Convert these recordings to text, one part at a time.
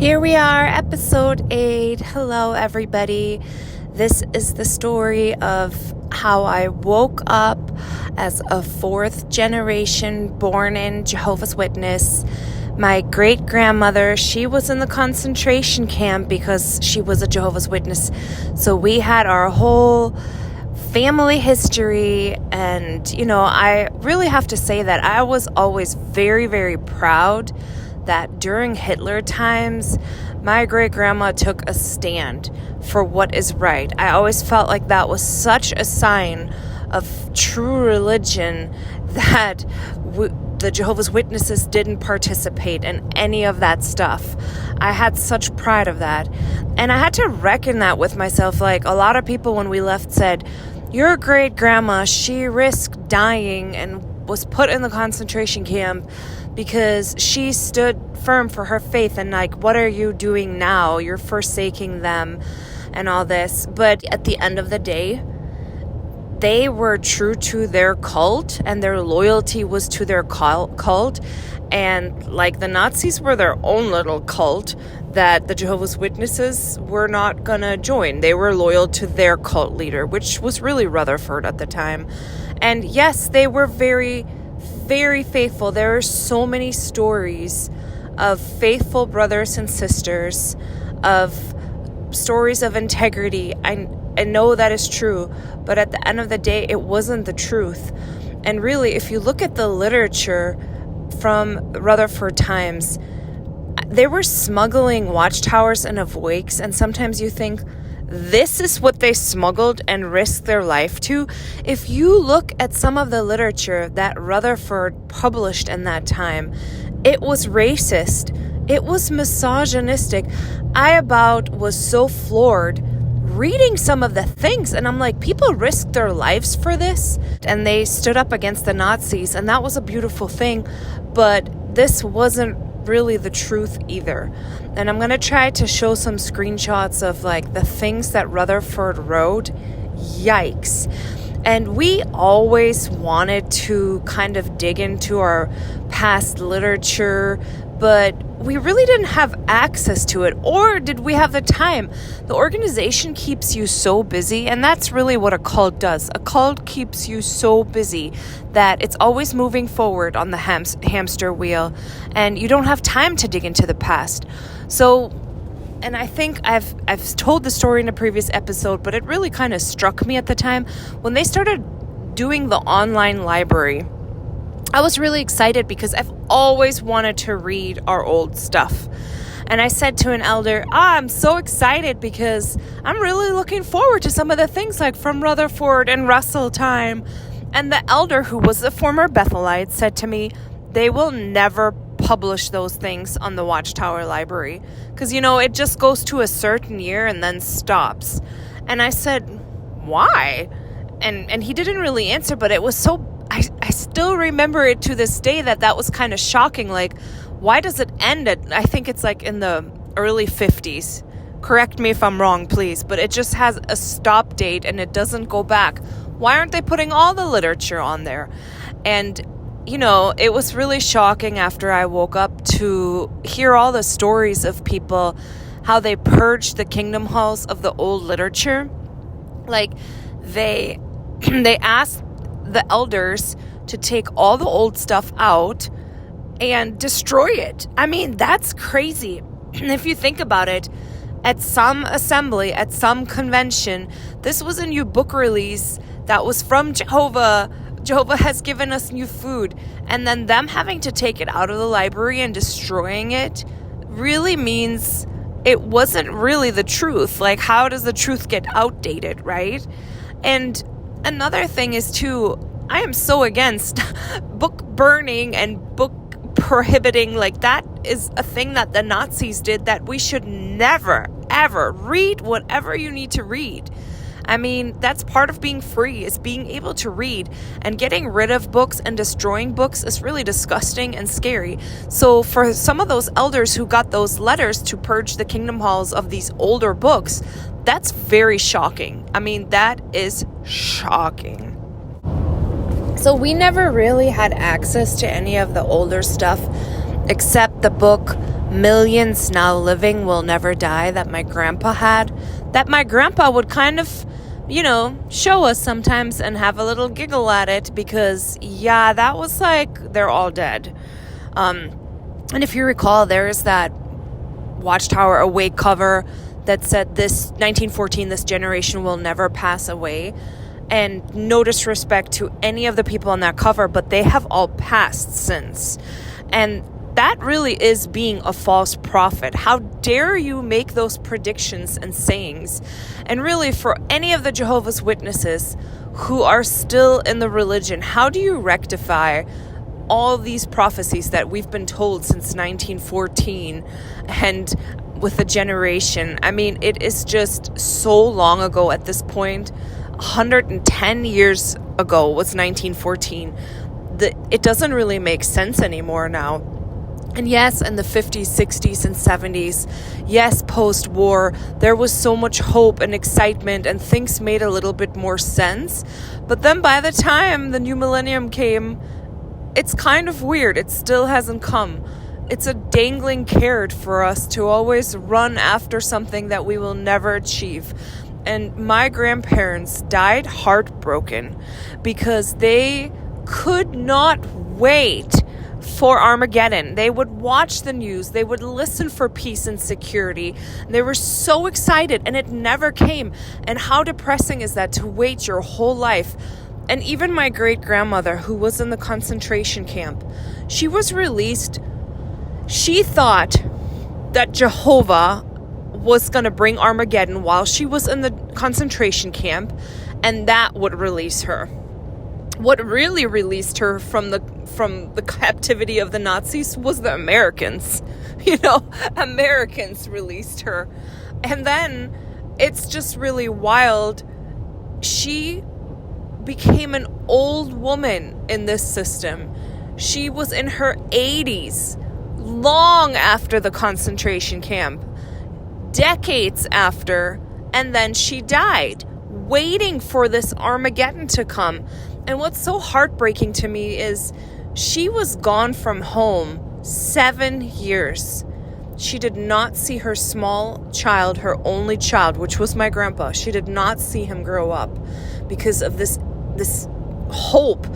Here we are, episode 8. Hello, everybody. This is the story of how I woke up as a fourth generation born in Jehovah's Witness. My great-grandmother, she was in the concentration camp because she was a Jehovah's Witness. So we had our whole family history, and, I really have to say that I was always very, very proud that during Hitler times, my great-grandma took a stand for what is right. I always felt like that was such a sign of true religion that the Jehovah's Witnesses didn't participate in any of that stuff. I had such pride of that. And I had to reckon that with myself. Like, a lot of people when we left said, your great-grandma, she risked dying and was put in the concentration camp because she stood firm for her faith, and like, what are you doing now? You're forsaking them and all this. But at the end of the day, they were true to their cult, and their loyalty was to their cult. And like, the Nazis were their own little cult that the Jehovah's Witnesses were not gonna join. They were loyal to their cult leader, which was really Rutherford at the time. And yes, they were very, very faithful. There are so many stories of faithful brothers and sisters, of stories of integrity. I know that is true, but at the end of the day, it wasn't the truth. And really, if you look at the literature from Rutherford times, they were smuggling watchtowers and awakes, and sometimes you think, this is what they smuggled and risked their life to. If you look at some of the literature that Rutherford published in that time, it was racist. It was misogynistic. I about was so floored reading some of the things, and I'm like, people risked their lives for this, and they stood up against the Nazis, and that was a beautiful thing, but this wasn't really the truth either. And I'm going to try to show some screenshots of like the things that Rutherford wrote. Yikes. And we always wanted to kind of dig into our past literature, but we really didn't have access to it, or did we have the time? The organization keeps you so busy, and that's really what a cult does. A cult keeps you so busy that it's always moving forward on the hamster wheel, and you don't have time to dig into the past. So, and I think I've told the story in a previous episode, but it really kind of struck me at the time when they started doing the online library. I was really excited because I've always wanted to read our old stuff. And I said to an elder, I'm so excited because I'm really looking forward to some of the things like from Rutherford and Russell time. And the elder, who was a former Bethelite, said to me, they will never publish those things on the Watchtower Library because, it just goes to a certain year and then stops. And I said, why? And he didn't really answer, but it was so, I still remember it to this day that was kind of shocking. Like, why does it end at, I think it's like in the early 50s. Correct me if I'm wrong, please. But it just has a stop date and it doesn't go back. Why aren't they putting all the literature on there? And, it was really shocking after I woke up to hear all the stories of people, how they purged the kingdom halls of the old literature. Like, they asked the elders to take all the old stuff out and destroy it. I mean, that's crazy. If you think about it, at some assembly, at some convention, this was a new book release that was from Jehovah. Jehovah has given us new food. And then them having to take it out of the library and destroying it really means it wasn't really the truth. Like, how does the truth get outdated, right? And another thing is, too, I am so against book burning and book prohibiting. Like, that is a thing that the Nazis did that we should never, ever read whatever you need to read. I mean, that's part of being free, is being able to read, and getting rid of books and destroying books is really disgusting and scary. So for some of those elders who got those letters to purge the kingdom halls of these older books, that's very shocking. I mean, that is shocking. So we never really had access to any of the older stuff except the book millions now living will never die that my grandpa had, that my grandpa would kind of, show us sometimes and have a little giggle at it because, yeah, that was like, they're all dead. And if you recall, there is that Watchtower Awake cover that said this 1914, this generation will never pass away. And no disrespect to any of the people on that cover, but they have all passed since. And that really is being a false prophet. How dare you make those predictions and sayings? And really, for any of the Jehovah's Witnesses who are still in the religion, how do you rectify all these prophecies that we've been told since 1914 and with a generation? I mean, it is just so long ago at this point. 110 years ago was 1914. It doesn't really make sense anymore now. And yes, in the 50s, 60s, and 70s, yes, post-war, there was so much hope and excitement and things made a little bit more sense. But then by the time the new millennium came, it's kind of weird. It still hasn't come. It's a dangling carrot for us to always run after something that we will never achieve. And my grandparents died heartbroken because they could not wait for Armageddon. They would watch the news. They would listen for peace and security. They were so excited, and it never came. And how depressing is that to wait your whole life? And even my great-grandmother, who was in the concentration camp, she was released. She thought that Jehovah was going to bring Armageddon while she was in the concentration camp, and that would release her. What really released her from the captivity of the Nazis was the Americans. Americans released her. And then it's just really wild. She became an old woman in this system. She was in her 80s, long after the concentration camp, decades after, and then she died, waiting for this Armageddon to come. And what's so heartbreaking to me is she was gone from home 7 years. She did not see her small child, her only child, which was my grandpa. She did not see him grow up because of this hope.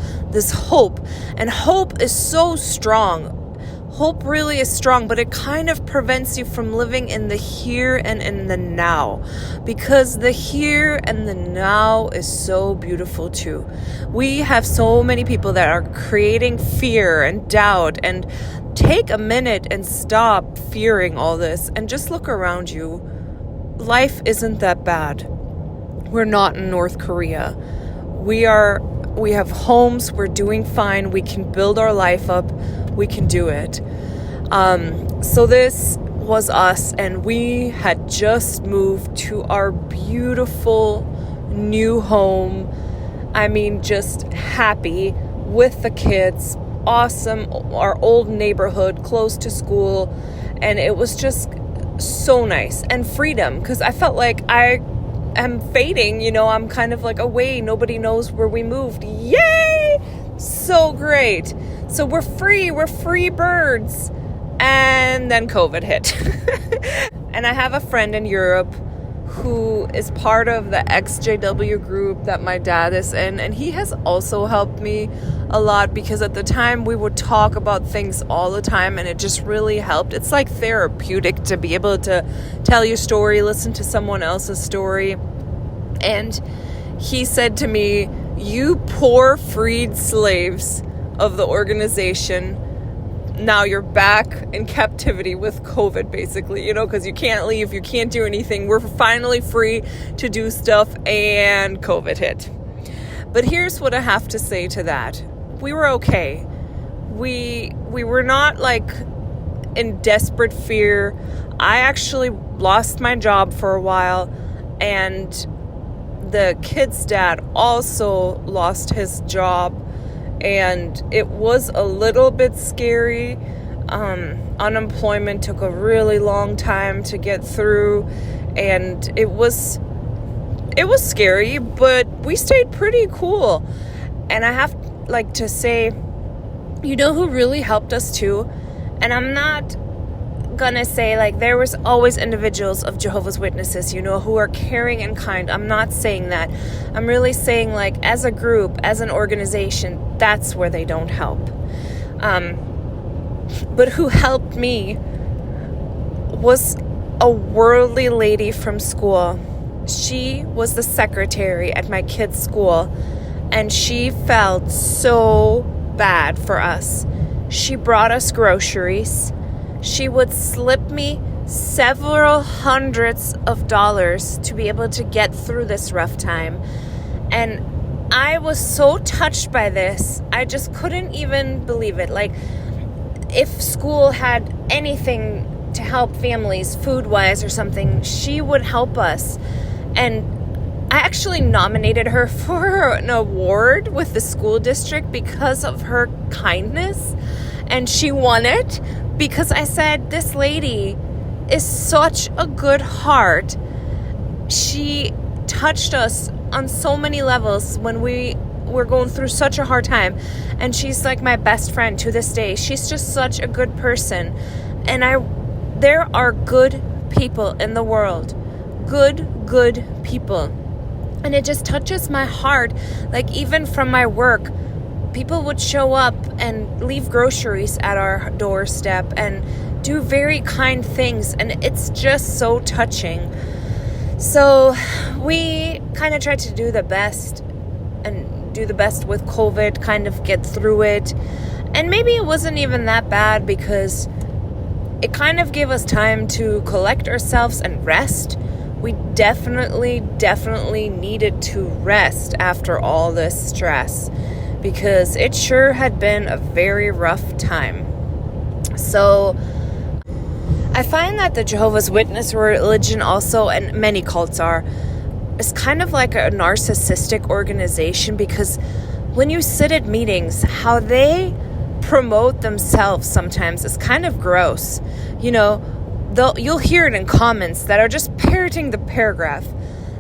And hope is so strong. Hope really is strong, but it kind of prevents you from living in the here and in the now, because the here and the now is so beautiful too. We have so many people that are creating fear and doubt, and take a minute and stop fearing all this and just look around you. Life isn't that bad. We're not in North Korea. We have homes, we're doing fine, we can build our life up, we can do it. So this was us, and we had just moved to our beautiful new home. I mean, just happy with the kids, awesome, our old neighborhood, close to school, and it was just so nice. And freedom, because I felt like I am fading, I'm kind of like away, nobody knows where we moved. Yay! So great. So we're free birds. And then COVID hit. And I have a friend in Europe who is part of the XJW group that my dad is in, and he has also helped me a lot, because at the time we would talk about things all the time, and it just really helped. It's like therapeutic to be able to tell your story, listen to someone else's story. And he said to me, "You poor freed slaves of the organization, now you're back in captivity with COVID," basically, because you can't leave, you can't do anything. We're finally free to do stuff, and COVID hit. But here's what I have to say to that. We were okay. We were not like in desperate fear. I actually lost my job for a while, and the kid's dad also lost his job. And it was a little bit scary. Unemployment took a really long time to get through, and it was scary, but we stayed pretty cool. And I have to say, who really helped us too? And I'm not gonna say, like, there was always individuals of Jehovah's Witnesses, who are caring and kind. I'm not saying that. I'm really saying, like, as a group, as an organization, that's where they don't help. But who helped me was a worldly lady from school. She was the secretary at my kid's school, and she felt so bad for us. She brought us groceries. She would slip me several hundreds of dollars to be able to get through this rough time. And I was so touched by this. I just couldn't even believe it. Like, if school had anything to help families food-wise or something, she would help us. And I actually nominated her for an award with the school district because of her kindness. And she won it because I said, this lady is such a good heart. She touched us on so many levels when we were going through such a hard time. And she's like my best friend to this day. She's just such a good person. And there are good people in the world. Good people. And it just touches my heart. Like, even from my work, people would show up and leave groceries at our doorstep and do very kind things. And it's just so touching. So we kind of tried to do the best with COVID, kind of get through it. And maybe it wasn't even that bad because it kind of gave us time to collect ourselves and rest. We definitely needed to rest after all this stress because it sure had been a very rough time. So I find that the Jehovah's Witness religion also, and many cults are, is kind of like a narcissistic organization because when you sit at meetings, how they promote themselves sometimes is kind of gross. You'll hear it in comments that are just parroting the paragraph.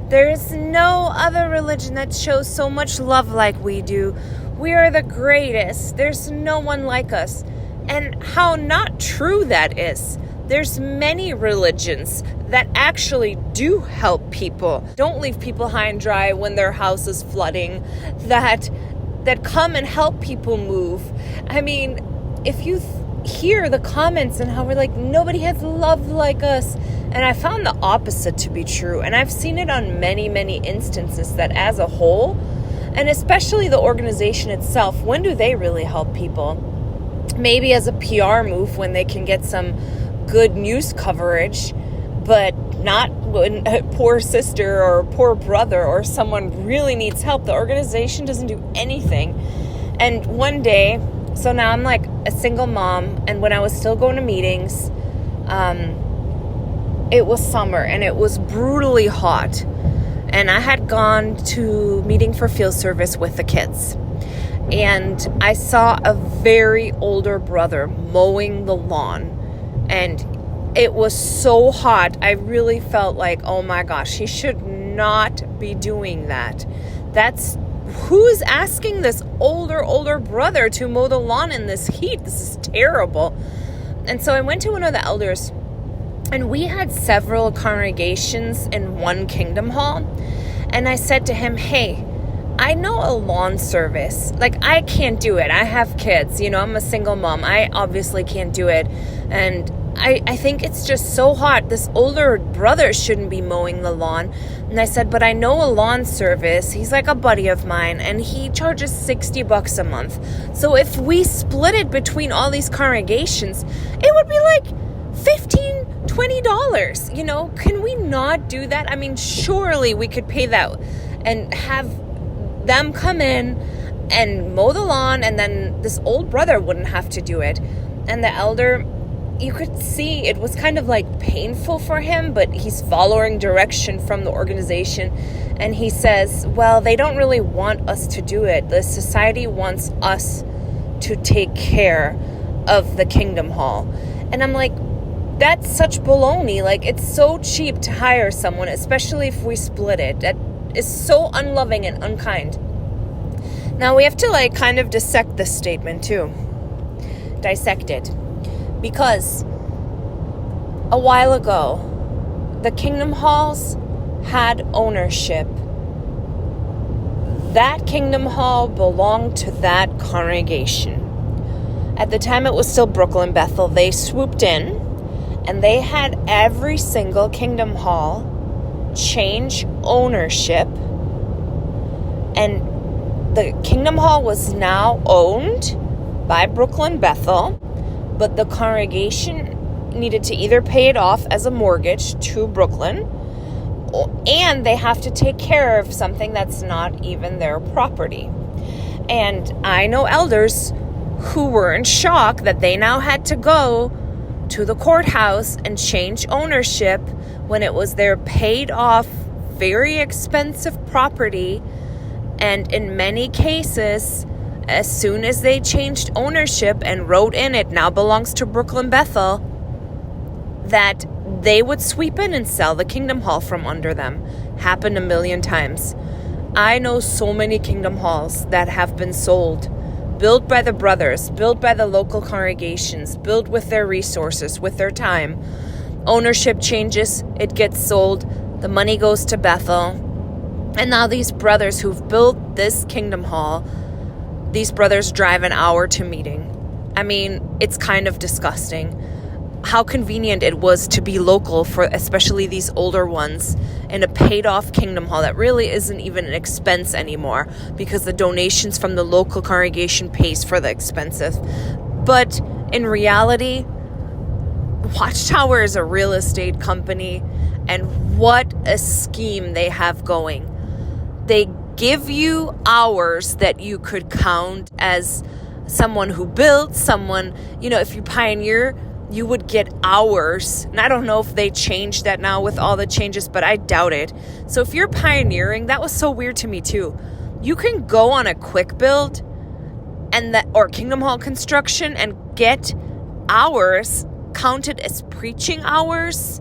There is no other religion that shows so much love like we do. We are the greatest. There's no one like us. And how not true that is. There's many religions that actually do help people. Don't leave people high and dry when their house is flooding. That come and help people move. I mean, if you hear the comments and how we're like, nobody has love like us. And I found the opposite to be true. And I've seen it on many instances that as a whole, and especially the organization itself, when do they really help people? Maybe as a PR move when they can get some good news coverage, but not when a poor sister or a poor brother or someone really needs help. The organization doesn't do anything. And one day, so now I'm like a single mom, and when I was still going to meetings, it was summer and it was brutally hot. And I had gone to meeting for field service with the kids. And I saw a very older brother mowing the lawn. And it was so hot. I really felt like, oh my gosh, he should not be doing that. Who's asking this older brother to mow the lawn in this heat? This is terrible. And so I went to one of the elders, and we had several congregations in one kingdom hall. And I said to him, hey, I know a lawn service. Like, I can't do it. I have kids. I'm a single mom. I obviously can't do it. And I think it's just so hot. This older brother shouldn't be mowing the lawn. And I said, but I know a lawn service. He's like a buddy of mine, and he charges $60 a month. So if we split it between all these congregations, it would be like $15, $20. Can we not do that? I mean, surely we could pay that and have them come in and mow the lawn, and then this old brother wouldn't have to do it. And the elder, you could see it was kind of like painful for him, but he's following direction from the organization. And he says, well, they don't really want us to do it. The society wants us to take care of the kingdom hall. And I'm like, that's such baloney. Like, it's so cheap to hire someone, especially if we split it. That is so unloving and unkind. Now we have to kind of dissect this statement too. Dissect it. Because a while ago, the kingdom halls had ownership. That kingdom hall belonged to that congregation. At the time, it was still Brooklyn Bethel. They swooped in, and they had every single kingdom hall change ownership. And the kingdom hall was now owned by Brooklyn Bethel, but the congregation needed to either pay it off as a mortgage to Brooklyn, and they have to take care of something that's not even their property. And I know elders who were in shock that they now had to go to the courthouse and change ownership when it was their paid off, very expensive property. And in many cases, as soon as they changed ownership and wrote in it now belongs to Brooklyn Bethel, that they would sweep in and sell the kingdom hall from under them. Happened a million times. I know so many kingdom halls that have been sold, built by the brothers, built by the local congregations, built with their resources, with their time. Ownership changes, it gets sold, the money goes to Bethel. And now these brothers who've built this kingdom hall, these brothers drive an hour to meeting. I mean, it's kind of disgusting. How convenient it was to be local for especially these older ones in a paid off kingdom hall that really isn't even an expense anymore because the donations from the local congregation pays for the expenses. But in reality, Watchtower is a real estate company, and what a scheme they have going. They give you hours that you could count as someone who built, someone, if you pioneer, you would get hours. And I don't know if they changed that now with all the changes, but I doubt it. So if you're pioneering, that was so weird to me too. You can go on a quick build or kingdom hall construction and get hours counted as preaching hours.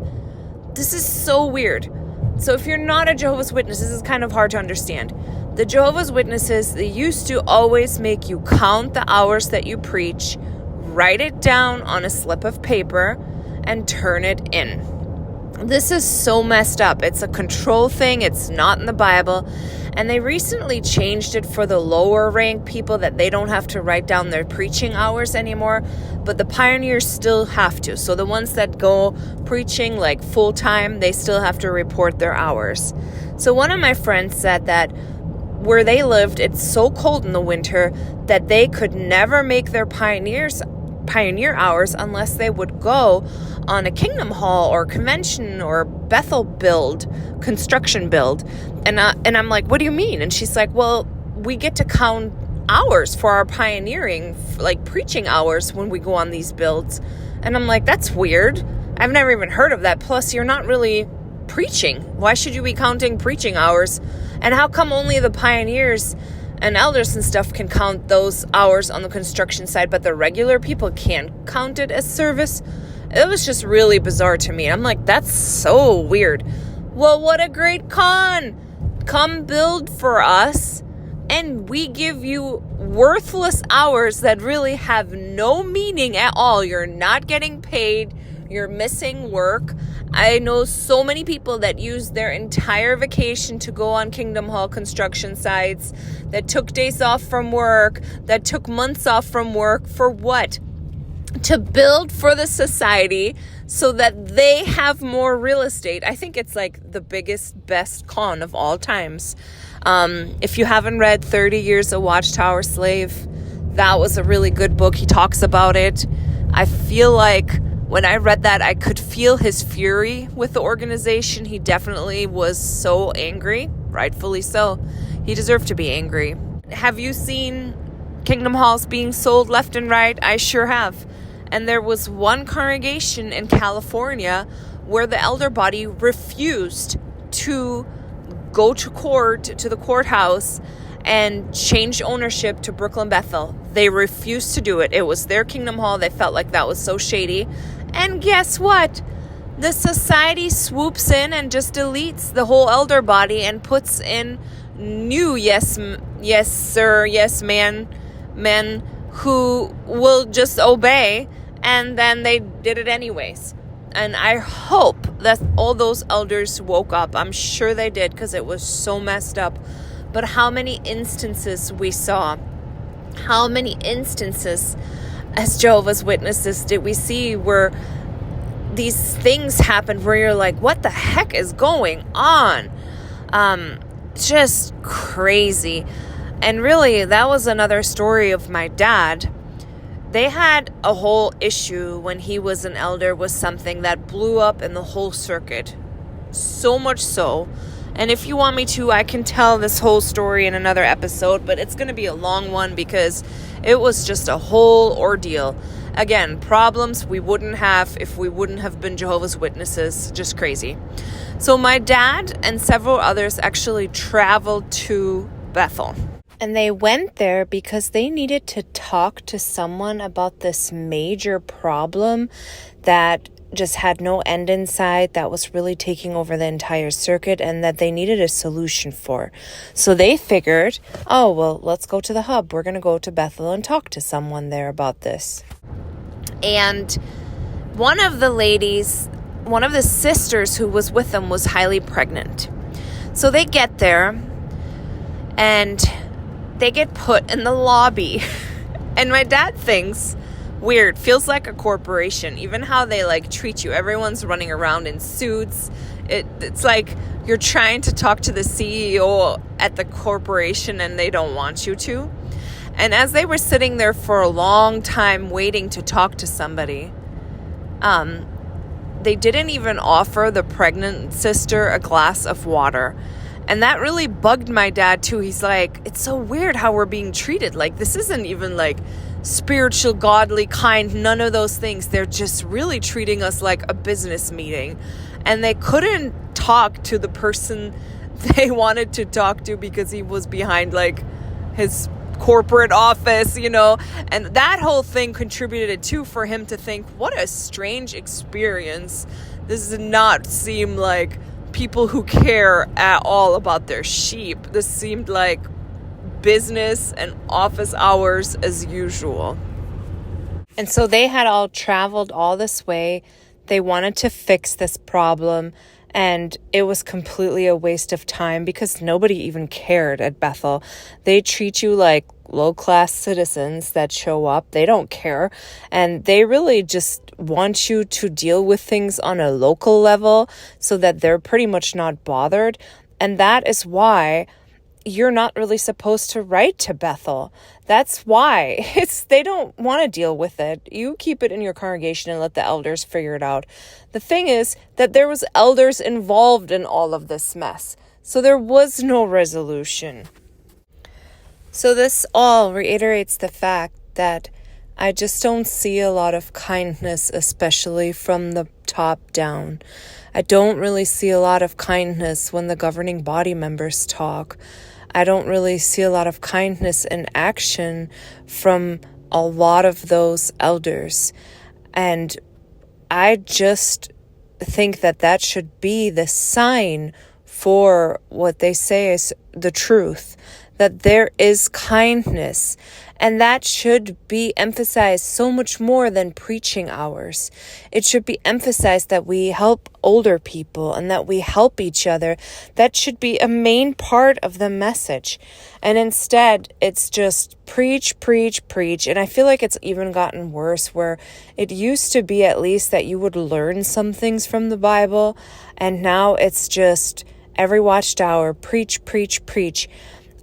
This is so weird. So if you're not a Jehovah's Witness, this is kind of hard to understand. The Jehovah's Witnesses, they used to always make you count the hours that you preach, write it down on a slip of paper, and turn it in. This is so messed up. It's a control thing. It's not in the Bible. And they recently changed it for the lower rank people that they don't have to write down their preaching hours anymore. But the pioneers still have to. So the ones that go preaching like full time, they still have to report their hours. So one of my friends said that where they lived, it's so cold in the winter that they could never make their pioneer hours unless they would go on a kingdom hall or convention or Bethel construction build. And I'm like, what do you mean? And she's like, well, we get to count hours for our pioneering, like preaching hours when we go on these builds. And I'm like, that's weird. I've never even heard of that. Plus, you're not really preaching. Why should you be counting preaching hours? And how come only the pioneers and elders and stuff can count those hours on the construction side, but the regular people can't count it as service? It was just really bizarre to me. I'm like, that's so weird. Well, what a great con. Come build for us, and we give you worthless hours that really have no meaning at all. You're not getting paid. You're missing work. I know so many people that used their entire vacation to go on Kingdom Hall construction sites, that took days off from work, that took months off from work. For what? To build for the society so that they have more real estate. I think it's like the biggest, best con of all times. If you haven't read 30 Years a Watchtower Slave, that was a really good book. He talks about it. I feel like when I read that, I could feel his fury with the organization. He definitely was so angry, rightfully so. He deserved to be angry. Have you seen Kingdom Halls being sold left and right? I sure have. And there was one congregation in California where the elder body refused to go to court, to the courthouse, and change ownership to Brooklyn Bethel. They refused to do it. It was their Kingdom Hall. They felt like that was so shady. And guess what? The society swoops in and just deletes the whole elder body and puts in new yes sir, yes men who will just obey. And then they did it anyways. And I hope that all those elders woke up. I'm sure they did, because it was so messed up. But how many instances we saw? How many instances as Jehovah's Witnesses did we see where these things happened where you're like, what the heck is going on? Just crazy. And really, that was another story of my dad. They had a whole issue when he was an elder with something that blew up in the whole circuit. So much so. And if you want me to, I can tell this whole story in another episode, but it's going to be a long one because it was just a whole ordeal. Again, problems we wouldn't have if we wouldn't have been Jehovah's Witnesses. Just crazy. So my dad and several others actually traveled to Bethel. And they went there because they needed to talk to someone about this major problem that just had no end in sight, that was really taking over the entire circuit, and that they needed a solution for. So they figured, oh, well, let's go to the hub. We're going to go to Bethel and talk to someone there about this. And one of the sisters who was with them was highly pregnant. So they get there and they get put in the lobby. And my dad thinks, weird, feels like a corporation. Even how they treat you. Everyone's running around in suits. It's like you're trying to talk to the CEO at the corporation and they don't want you to. And as they were sitting there for a long time waiting to talk to somebody, they didn't even offer the pregnant sister a glass of water. And that really bugged my dad too. He's like, it's so weird how we're being treated. This isn't even spiritual, godly, kind, none of those things. They're just really treating us like a business meeting. And they couldn't talk to the person they wanted to talk to because he was behind his corporate office, and that whole thing contributed too for him to think, what a strange experience. This does not seem like people who care at all about their sheep. This seemed like business and office hours as usual. And so they had all traveled all this way. They wanted to fix this problem, and it was completely a waste of time because nobody even cared at Bethel. They treat you like low-class citizens that show up. They don't care. And they really just want you to deal with things on a local level so that they're pretty much not bothered. And that is why you're not really supposed to write to Bethel. That's why. They don't want to deal with it. You keep it in your congregation and let the elders figure it out. The thing is that there was elders involved in all of this mess. So there was no resolution. So this all reiterates the fact that I just don't see a lot of kindness, especially from the top down. I don't really see a lot of kindness when the governing body members talk. I don't really see a lot of kindness in action from a lot of those elders. And I just think that should be the sign for what they say is the truth, that there is kindness. And that should be emphasized so much more than preaching hours. It should be emphasized that we help older people and that we help each other. That should be a main part of the message. And instead, it's just preach, preach, preach. And I feel like it's even gotten worse, where it used to be at least that you would learn some things from the Bible. And now it's just every watchtower, preach, preach, preach.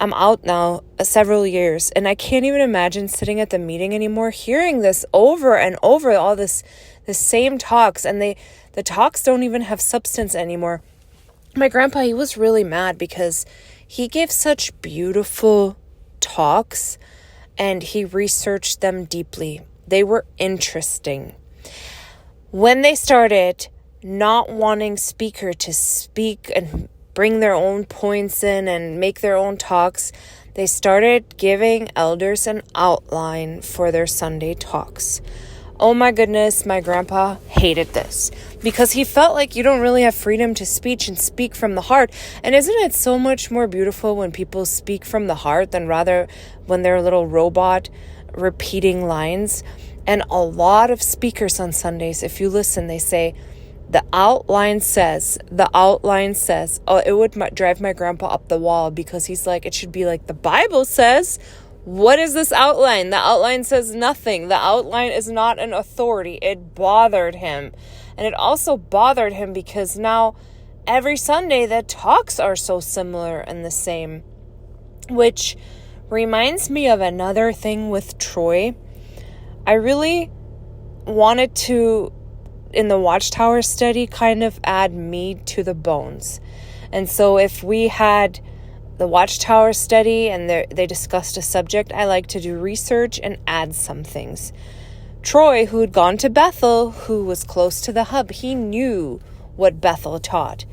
I'm out now several years, and I can't even imagine sitting at the meeting anymore, hearing this over and over, all the same talks, and the talks don't even have substance anymore. My grandpa, he was really mad because he gave such beautiful talks, and he researched them deeply. They were interesting. When they started not wanting speaker to speak and bring their own points in and make their own talks, they started giving elders an outline for their Sunday talks. Oh my goodness, my grandpa hated this because he felt like you don't really have freedom to speak and speak from the heart. And isn't it so much more beautiful when people speak from the heart than rather when they're a little robot repeating lines? And a lot of speakers on Sundays, if you listen, they say, The outline says, oh, it would drive my grandpa up the wall because he's like, it should be like the Bible says. What is this outline? The outline says nothing. The outline is not an authority. It bothered him. And it also bothered him because now every Sunday the talks are so similar and the same. Which reminds me of another thing with Troy. I really wanted to, in the Watchtower study, kind of add meat to the bones. And so if we had the Watchtower study and they discussed a subject, I like to do research and add some things. Troy, who had gone to Bethel, who was close to the hub, he knew what Bethel taught.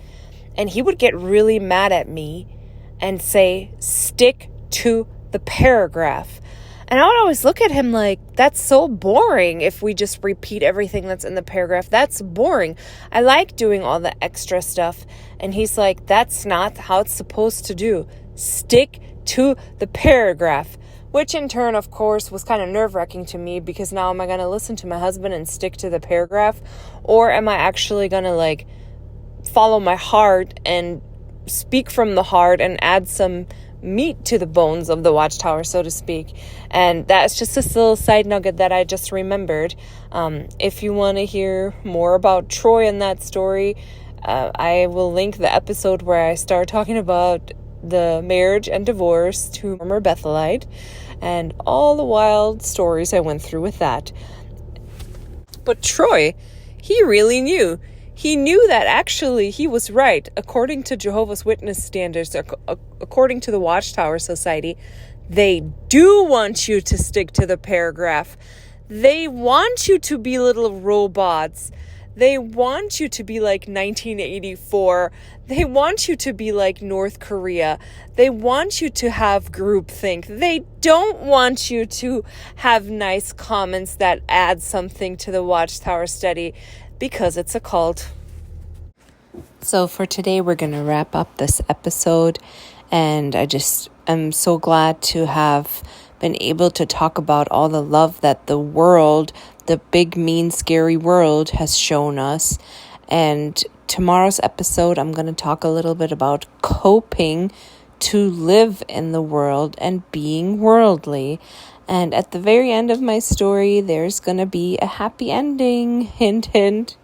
And he would get really mad at me and say, stick to the paragraph. And I would always look at him like, that's so boring if we just repeat everything that's in the paragraph. That's boring. I like doing all the extra stuff. And he's like, that's not how it's supposed to do. Stick to the paragraph. Which in turn, of course, was kind of nerve-wracking to me because now am I going to listen to my husband and stick to the paragraph? Or am I actually going to follow my heart and speak from the heart and add some meat to the bones of the Watchtower, so to speak? And that's just a little side nugget that I just remembered. If you want to hear more about Troy and that story, I will link the episode where I start talking about the marriage and divorce to a former Bethelite and all the wild stories I went through with that. But Troy, he really knew. He knew that actually he was right. According to Jehovah's Witness standards, according to the Watchtower Society, they do want you to stick to the paragraph. They want you to be little robots. They want you to be like 1984. They want you to be like North Korea. They want you to have groupthink. They don't want you to have nice comments that add something to the Watchtower study, because it's a cult. So for today, we're going to wrap up this episode. And I'm so glad to have been able to talk about all the love that the world, the big, mean, scary world, has shown us. And tomorrow's episode, I'm going to talk a little bit about coping to live in the world and being worldly. And at the very end of my story, there's going to be a happy ending. Hint, hint.